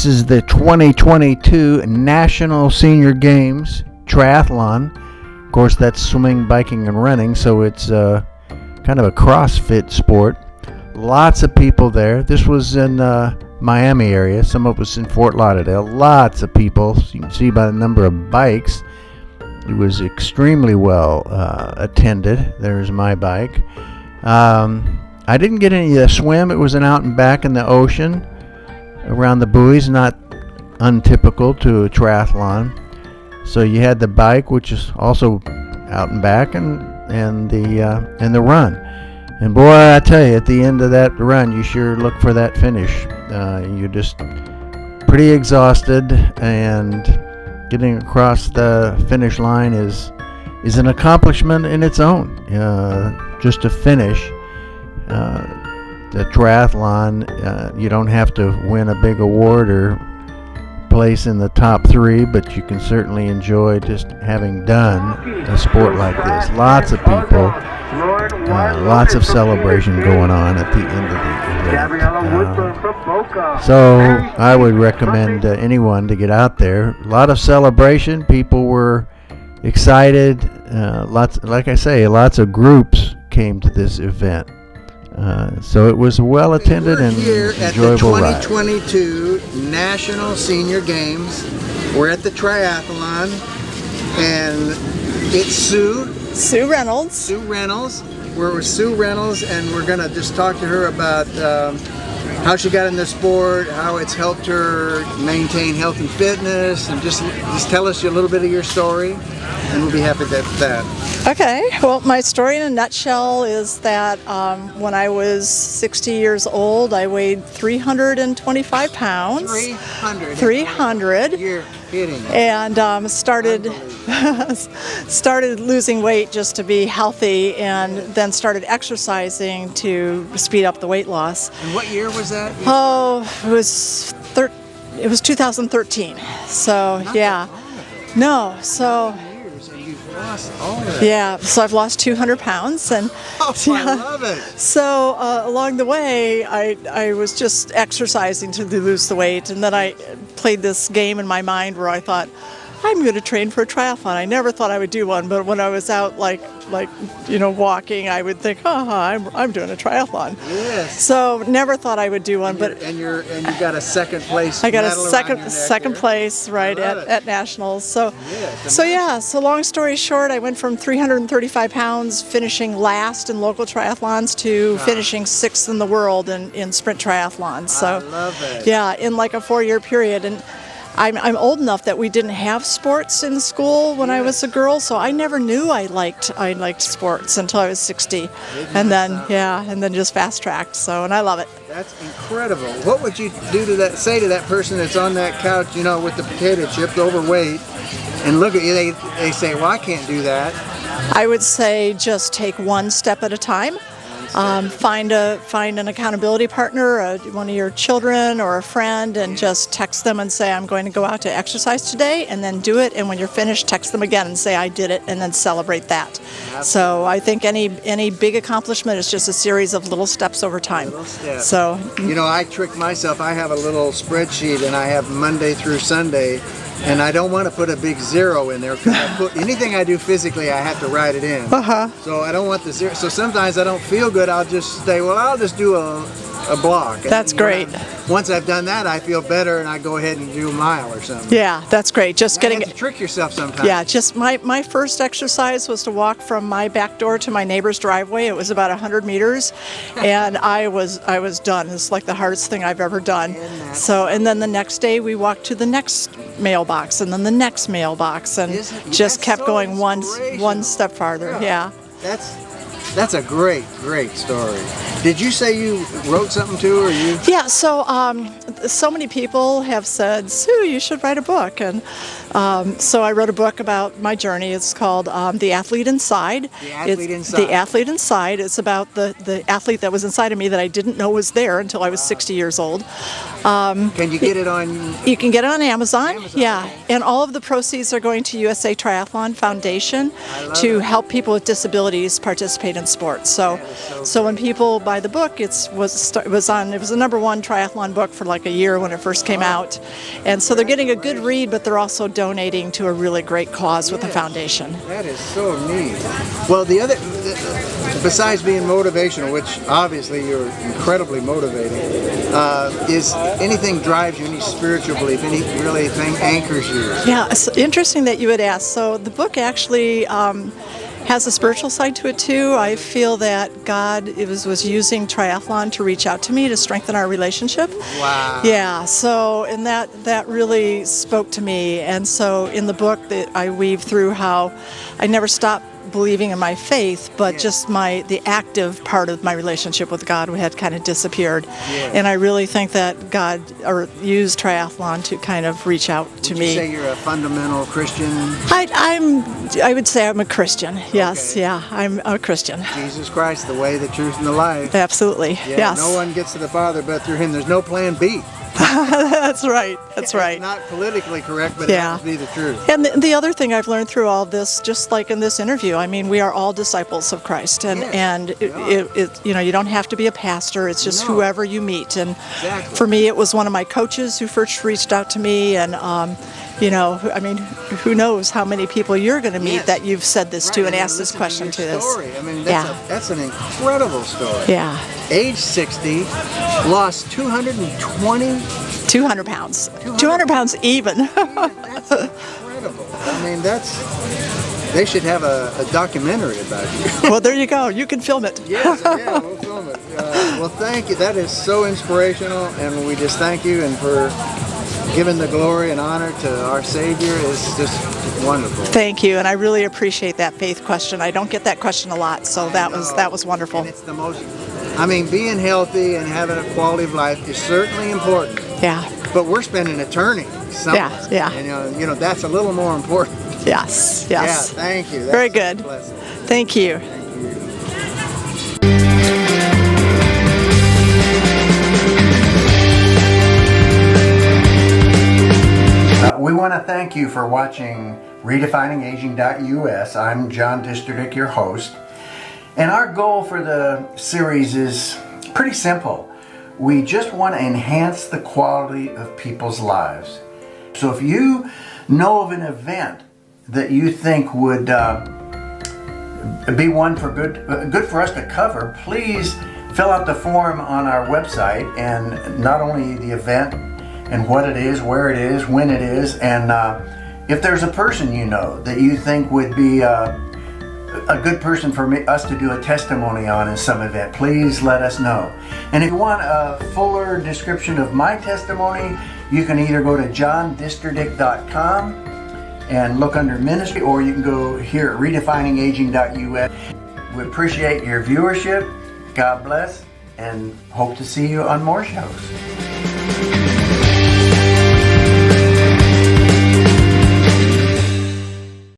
This is the 2022 National Senior Games Triathlon. Of course, that's swimming, biking, and running, so it's kind of a CrossFit sport. Lots of people there. This was in Miami area. Some of us in Fort Lauderdale. Lots of people. You can see by the number of bikes. It was extremely well attended. There's my bike. I didn't get any swim. It was an out and back in the ocean around the buoys, not untypical to a triathlon. So you had the bike, which is also out and back, and the run. And boy, I tell you, at the end of that run, you sure look for that finish. You're just pretty exhausted, and getting across the finish line is an accomplishment in its own. Just to finish the triathlon, you don't have to win a big award or place in the top 3, but you can certainly enjoy just having done a sport like this. Lots of people, lots of celebration going on at the end of the event. So I would recommend anyone to get out there. A lot of celebration. People were excited. Like I say, lots of groups came to this event. So it was well attended and enjoyable ride. At the 2022 National Senior Games, we're at the triathlon, and it's Sue Reynolds. We're with Sue Reynolds, and we're gonna just talk to her about how she got in the sport, how it's helped her maintain health and fitness, and just tell us a little bit of your story, and we'll be happy with that. Okay, well, my story in a nutshell is that when I was 60 years old, I weighed 325 pounds. 300. You're kidding. And started losing weight just to be healthy, and then started exercising to speed up the weight loss. And what year was that? It was 2013. So yeah. No, so. Lost all of it. Yeah, so I've lost 200 pounds, and I love it. So along the way, I was just exercising to lose the weight, and then I played this game in my mind where I thought, I'm going to train for a triathlon. I never thought I would do one, but when I was out walking, I would think, I'm doing a triathlon. Yes. So never thought I would do one, and you got a second place. I got a second place at nationals. So long story short, I went from 335 pounds finishing last in local triathlons to finishing 6th in the world in sprint triathlons. So I love it. Yeah, in like a 4-year period. And I'm old enough that we didn't have sports in school when I was a girl, so I never knew I liked sports until I was 60, and then just fast tracked. So, and I love it. That's incredible. What would you say to that person that's on that couch, with the potato chips, overweight, and look at you? They say, well, I can't do that. I would say just take one step at a time. Find an accountability partner, one of your children or a friend, and just text them and say, I'm going to go out to exercise today, and then do it. And when you're finished, text them again and say, I did it, and then celebrate that. Absolutely. So I think any big accomplishment is just a series of little steps over time. So I trick myself. I have a little spreadsheet, and I have Monday through Sunday. And I don't want to put a big 0 in there, because anything I do physically, I have to write it in. So I don't want the 0. So sometimes I don't feel good. I'll just say, well, I'll just do a block. That's great. Once I've done that, I feel better, and I go ahead and do a mile or something. Yeah, that's great. Just you have to trick yourself sometimes. Yeah, just my first exercise was to walk from my back door to my neighbor's driveway. It was about 100 meters, and I was done. It's like the hardest thing I've ever done. So, and then the next day we walked to the next mailbox, and then the next mailbox, and just kept going one step farther. Yeah. That's a great story. Did you say you wrote something too, or you? Yeah, so many people have said, Sue, you should write a book. And so I wrote a book about my journey. It's called The Athlete Inside. The Athlete Inside. The Athlete Inside. It's about the athlete that was inside of me that I didn't know was there until I was 60 years old. Can you get it on? You can get it on Amazon. Yeah, and all of the proceeds are going to USA Triathlon Foundation to help people with disabilities participate in sports. So when people buy the book, it was the #1 triathlon book for like a year when it first came out, and so they're getting a good read, but they're also donating to a really great cause with the foundation. That is so neat. Well, besides being motivational, which obviously you're incredibly motivating, is anything drives you, any spiritual belief, any really thing anchors you? Yeah, it's interesting that you would ask. So the book actually has a spiritual side to it too. I feel that God was using triathlon to reach out to me to strengthen our relationship. Wow. Yeah, so and that really spoke to me. And so in the book that I weave through how I never stopped believing in my faith, but just the active part of my relationship with God had kind of disappeared. Yeah. And I really think that God used triathlon to kind of reach out to me. Would you say you're a fundamental Christian? I would say I'm a Christian. Yes, okay. Yeah, I'm a Christian. Jesus Christ, the way, the truth, and the life. Absolutely. Yeah, yes. No one gets to the Father but through Him. There's no plan B. That's right. That's right. It's not politically correct, but it has to be the truth. And the other thing I've learned through all this, just like in this interview, I mean, we are all disciples of Christ, and you don't have to be a pastor. It's just whoever you meet. And for me, it was one of my coaches who first reached out to me, and I mean, who knows how many people you're going to meet that you've said this to and asked this question to this. Story. I mean, that's an incredible story. Yeah. Age 60, lost 200 pounds. 200 pounds even. That's incredible. I mean, they should have a documentary about you. Well, there you go. You can film it. Yes, yeah, we'll film it. Well, thank you. That is so inspirational, and we just thank you and for giving the glory and honor to our Savior is just wonderful. Thank you, and I really appreciate that faith question. I don't get that question a lot, so that was wonderful. And it's the most. I mean, being healthy and having a quality of life is certainly important. Yeah. But we're spending eternity somewhere. Yeah. And, that's a little more important. Yes. Yeah, thank you. That's very good. Thank you. We want to thank you for watching RedefiningAging.us. I'm John Disterdick, your host. And our goal for the series is pretty simple. We just want to enhance the quality of people's lives. So if you know of an event that you think would be one for good for us to cover, please fill out the form on our website, and not only the event and what it is, where it is, when it is, and if there's a person you know that you think would be a good person for us to do a testimony on in some event, please let us know. And if you want a fuller description of my testimony, you can either go to johndisterdick.com and look under ministry, or you can go here at redefiningaging.us. We appreciate your viewership. God bless, and hope to see you on more shows.